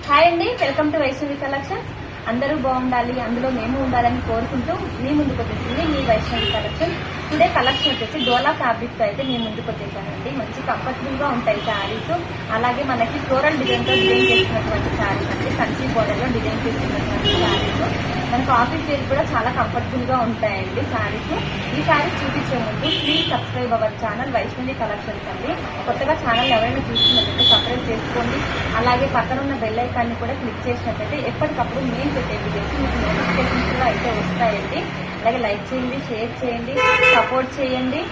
Hi అండి, welcome to Vaishnavi collections. అందరూ బాగుండాలి, అందులో మేము ఉండాలని కోరుకుంటూ మీ ముందుకు వచ్చేసింది మీ వైష్ణవి కలెక్షన్. టుడే కలెక్షన్ వచ్చేసి డోలా ఫ్యాబ్రిక్ తో అయితే మేము ముందుకు వచ్చేసానండి. మంచి కంఫర్టబుల్ గా ఉంటాయి శారీస్. అలాగే మనకి ఫ్లోరల్ డిజైన్ తో డిజైన్ చేసినటువంటి శారీస్ అండి. కంచి బోర్డర్ లో డిజైన్ చేసినటువంటి శారీస్ మనకు ఆఫీస్ వేర్ కూడా చాలా కంఫర్టబుల్ గా ఉంటాయండి శారీస్. ఈ శారీస్ చూపించే ముందు please subscribe our channel Vaishnavi collections అండి. కొత్తగా ఛానల్ ఎవరైనా చూస్తున్నట్లయితే సబ్స్క్రైబ్ చేసుకోండి. అలాగే పక్కన ఉన్న బెల్ ఐకాన్ని కూడా క్లిక్ చేసినట్లయితే ఎప్పటికప్పుడు మేము పెట్టే వీడియోస్ మీకు నోటిఫికేషన్స్ కూడా అయితే వస్తాయండి. అలాగే లైక్ చేయండి, షేర్ చేయండి, సపోర్ట్ చేయండి.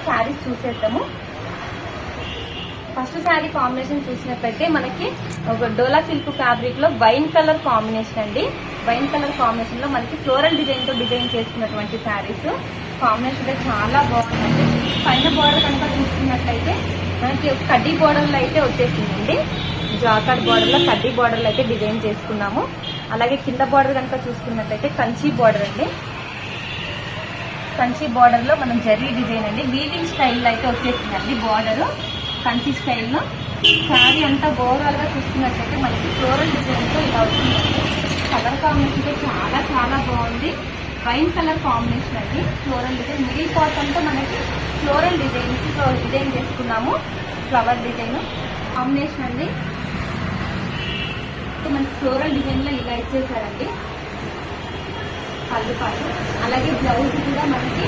శారీస్ చూసేద్దాము. ఫస్ట్ శారీ కాంబినేషన్ చూసినట్లయితే మనకి ఒక డోలా సిల్క్ ఫ్యాబ్రిక్ లో వైన్ కలర్ కాంబినేషన్ అండి. వైన్ కలర్ కాంబినేషన్ లో మనకి ఫ్లోరల్ డిజైన్ తో డిజైన్ చేసుకున్నటువంటి శారీస్. కాంబినేషన్ అయితే చాలా బాగుందండి. పైన బోర్డర్ కనుక చూసుకున్నట్లయితే మనకి కడ్డీ బోర్డర్లో అయితే వచ్చేసిందండి. జాకార్డ్ బోర్డర్ లో కడ్డీ బోర్డర్లో అయితే డిజైన్ చేసుకున్నాము. అలాగే కింద బోర్డర్ కనుక చూసుకున్నట్లయితే కంచి బోర్డర్ అండి. కంచి బోర్డర్ లో మనం జరీ డిజైన్ అండి. వీవింగ్ స్టైల్ అయితే వచ్చేసిందండి బోర్డర్ కంచి స్టైల్లో. శారీ అంతా ఓవరాల్ గా చూసుకున్నట్లయితే మనకి ఫ్లోరల్ డిజైన్ తో ఇలా అవుతుందండి. కలర్ కాంబినేషన్ చాలా చాలా బాగుంది. వైన్ కలర్ కాంబినేషన్ అండి. ఫ్లోరల్ డిజైన్ మిడిల్ పార్ట్ అంతా మనకి ఫ్లోరల్ డిజైన్ చేసుకున్నాము. ఫ్లవర్ డిజైన్ కాంబినేషన్ అండి. మనకి ఫ్లోరల్ డిజైన్ లో ఇలా ఇచ్చేసారండి పళ్ళు పాటు. అలాగే బ్లౌజ్ కూడా మనకి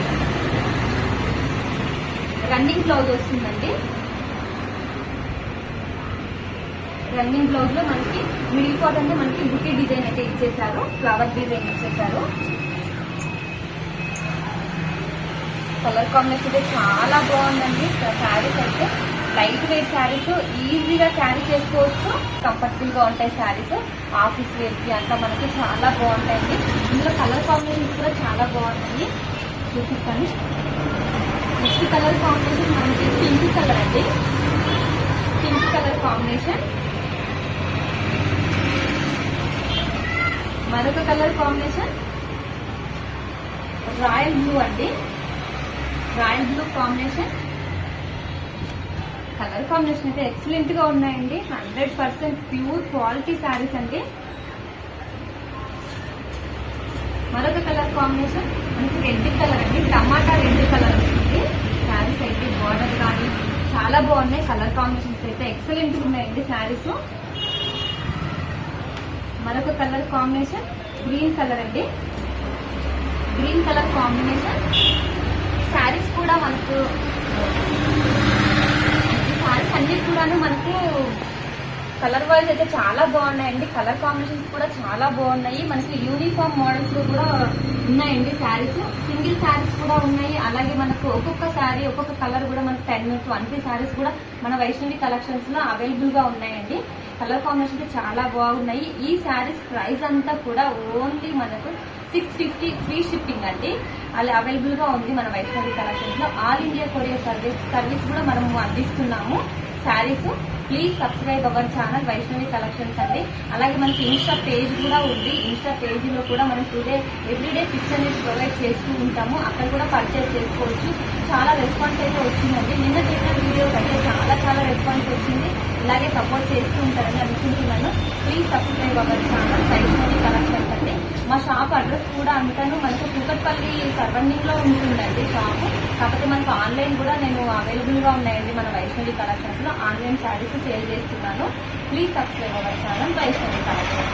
రన్నింగ్ బ్లౌజ్ వస్తుందండి. రన్నింగ్ బ్లౌజ్ లో మనకి మిడిల్ పార్ట్ అంటే మనకి బుటీ డిజైన్ అయితే ఇచ్చేసారు. ఫ్లవర్ డిజైన్ ఇచ్చేసారు. కలర్ కాంబినేషన్ అయితే చాలా బాగుందండి. శారీస్ అయితే లైట్ వెయిట్ శారీస్, ఈజీగా క్యారీ చేసుకోవచ్చు. కంఫర్టబుల్ గా ఉంటాయి శారీస్. ఆఫీస్ వేర్ కి అంతా మనకి చాలా బాగుంటాయండి. ఇందులో కలర్ కాంబినేషన్స్ కూడా చాలా బాగున్నాయి. చూపిస్తాను. నెక్స్ట్ కలర్ కాంబినేషన్ మనకి పింక్ కలర్ అండి. Pink colour combination. మరొక కలర్ కాంబినేషన్ రాయల్ బ్లూ అండి. Royal blue combination. Colour combination అయితే ఎక్సలెంట్ గా ఉన్నాయండి. 100% ప్యూర్ క్వాలిటీ శారీస్ అండి. మరొక కలర్ కాంబినేషన్ మనకి రెడ్ కలర్ అండి. టమాటా రెడ్ కలర్ వస్తుంది. శారీస్ అయితే బార్డర్ కానీ చాలా బాగున్నాయి. కలర్ కాంబినేషన్స్ అయితే ఎక్సలెంట్ ఉన్నాయండి శారీస్. మరొక కలర్ కాంబినేషన్ గ్రీన్ కలర్ అండి. Green colour combination. శారీస్ కూడా మనకు శారీస్ అన్ని కూడాను మనకు కలర్ వైజ్ అయితే చాలా బాగున్నాయండి. కలర్ కాంబినేషన్స్ కూడా చాలా బాగున్నాయి. మనకి యూనిఫామ్ మోడల్స్ లో కూడా ఉన్నాయండి శారీస్. సింగిల్ శారీస్ కూడా ఉన్నాయి. అలాగే మనకు ఒక్కొక్క శారీ ఒక్కొక్క కలర్ కూడా మనకు 10-20 శారీస్ కూడా మన వైష్ణవి కలెక్షన్స్ లో అవైలబుల్ గా ఉన్నాయండి. కలర్ కాంబినేషన్ చాలా బాగున్నాయి. ఈ శారీస్ ప్రైస్ అంతా కూడా ఓన్లీ మనకు 650 ఫ్రీ షిప్పింగ్ అండి. అలా అవైలబుల్ గా ఉంది మన వైష్ణవి కలెక్షన్స్ లో. ఆల్ ఇండియా కొరియర్ సర్వీస్ కూడా మనము అందిస్తున్నాము saris. Please subscribe our channel Vaishnavi collections అండి. అలాగే మనకి ఇన్స్టా పేజ్ కూడా ఉంది. ఇన్స్టా పేజ్ లో కూడా మనం ఎవ్రీడే పిక్స్ అనేది ప్రొవైడ్ చేస్తూ ఉంటాము. అక్కడ కూడా పర్చేస్ చేసుకోవచ్చు. చాలా రెస్పాన్స్ అయితే వచ్చిందండి. నిన్న చేసిన వీడియోకి అయితే చాలా చాలా రెస్పాన్స్ వచ్చింది. ఇలాగే సపోర్ట్ చేస్తూ ఉంటారని అనుకుంటున్నాను. Please subscribe our channel Vaishnavi collections అండి. మా షాప్ అడ్రస్ కూడా అంటాను మనకు కూకట్పల్లి సరౌండింగ్ లో ఉంటుందండి షాప్. కాకపోతే మనకు ఆన్లైన్ కూడా నేను అవైలబుల్ గా ఉన్నాయండి. మన వైష్ణవి కలెక్షన్స్ లో ఆన్లైన్ శారీస్ సేల్ చేస్తున్నాను. Please subscribe our channel Vaishnavi collections.